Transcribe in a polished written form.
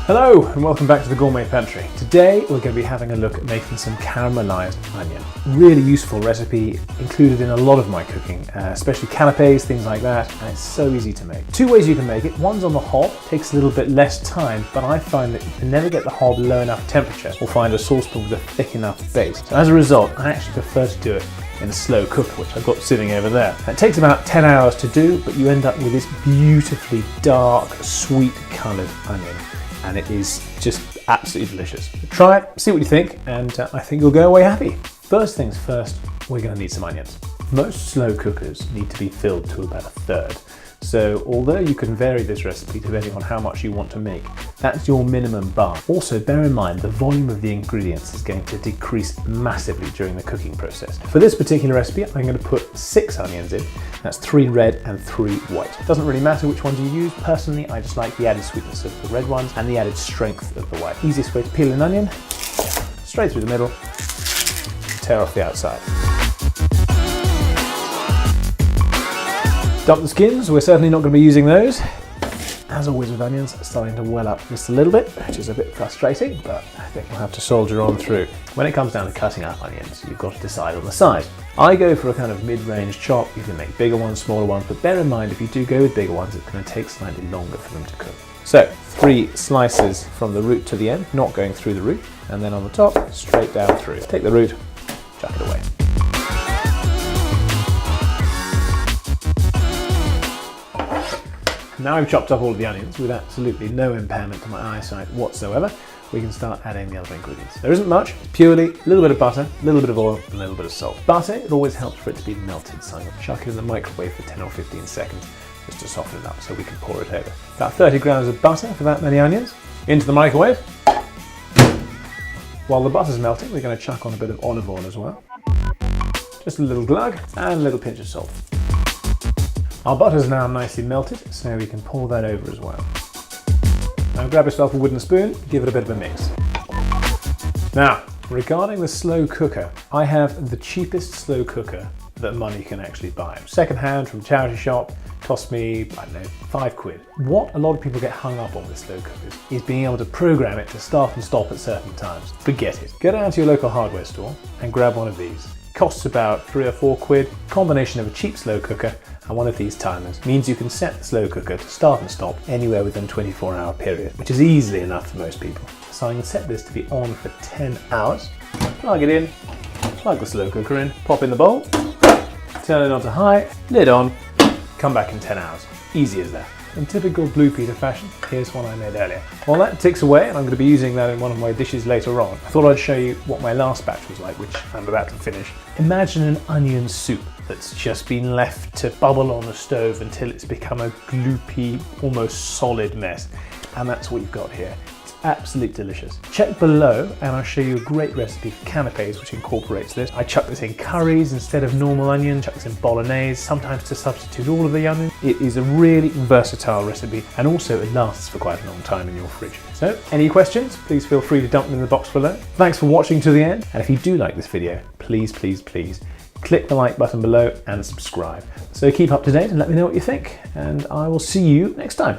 Hello and welcome back to the Gourmet Pantry. Today we're going to be having a look at making some caramelized onion. Really useful recipe included in a lot of my cooking, especially canapes, things like that, and it's so easy to make. Two ways you can make it. One's on the hob, takes a little bit less time, but I find that you can never get the hob low enough temperature or find a saucepan with a thick enough base. So as a result, I actually prefer to do it in a slow cooker, which I've got sitting over there. It takes about 10 hours to do, but you end up with this beautifully dark, sweet coloured onion. And it is just absolutely delicious. Try it, see what you think, and I think you'll go away happy. First things first, we're going to need some onions. Most slow cookers need to be filled to about a third. So although you can vary this recipe depending on how much you want to make, that's your minimum bar. Also bear in mind the volume of the ingredients is going to decrease massively during the cooking process. For this particular recipe, I'm going to put 6 onions in. That's 3 red and 3 white. It doesn't really matter which ones you use. Personally, I just like the added sweetness of the red ones and the added strength of the white. Easiest way to peel an onion, straight through the middle, tear off the outside. Dump the skins, we're certainly not going to be using those. As always with onions, it's starting to well up just a little bit, which is a bit frustrating, but I think we'll have to soldier on through. When it comes down to cutting up onions, you've got to decide on the size. I go for a kind of mid-range chop. You can make bigger ones, smaller ones, but bear in mind if you do go with bigger ones, it's going to take slightly longer for them to cook. So 3 slices from the root to the end, not going through the root, and then on the top, straight down through. Take the root, chuck it away. Now I've chopped up all of the onions with absolutely no impairment to my eyesight whatsoever, we can start adding the other ingredients. There isn't much, it's purely a little bit of butter, a little bit of oil, and a little bit of salt. Butter, it always helps for it to be melted, so I'm going to chuck it in the microwave for 10 or 15 seconds just to soften it up so we can pour it over. About 30 grams of butter for that many onions. Into the microwave. While the butter's melting, we're going to chuck on a bit of olive oil as well. Just a little glug and a little pinch of salt. Our butter's now nicely melted, so we can pour that over as well. Now grab yourself a wooden spoon, give it a bit of a mix. Now, regarding the slow cooker, I have the cheapest slow cooker that money can actually buy. Second hand from a charity shop, cost me, I don't know, 5 quid. What a lot of people get hung up on with slow cookers is being able to program it to start and stop at certain times. Forget it. Go down to your local hardware store and grab one of these. Costs about 3 or 4 quid. Combination of a cheap slow cooker and one of these timers means you can set the slow cooker to start and stop anywhere within a 24-hour period, which is easily enough for most people. So I can set this to be on for 10 hours, plug it in, plug the slow cooker in, pop in the bowl, turn it on to high, lid on, come back in 10 hours. Easy as that. In typical Blue Peter fashion, here's one I made earlier. While that ticks away, and I'm going to be using that in one of my dishes later on, I thought I'd show you what my last batch was like, which I'm about to finish. Imagine an onion soup that's just been left to bubble on the stove until it's become a gloopy, almost solid mess. And that's what you've got here. Absolutely delicious. Check below and I'll show you a great recipe for canapes which incorporates this. I chuck this in curries instead of normal onion, chuck this in bolognese, sometimes to substitute all of the onion. It is a really versatile recipe and also it lasts for quite a long time in your fridge. So any questions, please feel free to dump them in the box below. Thanks for watching to the end, and if you do like this video, please click the like button below and subscribe. So keep up to date and let me know what you think, and I will see you next time.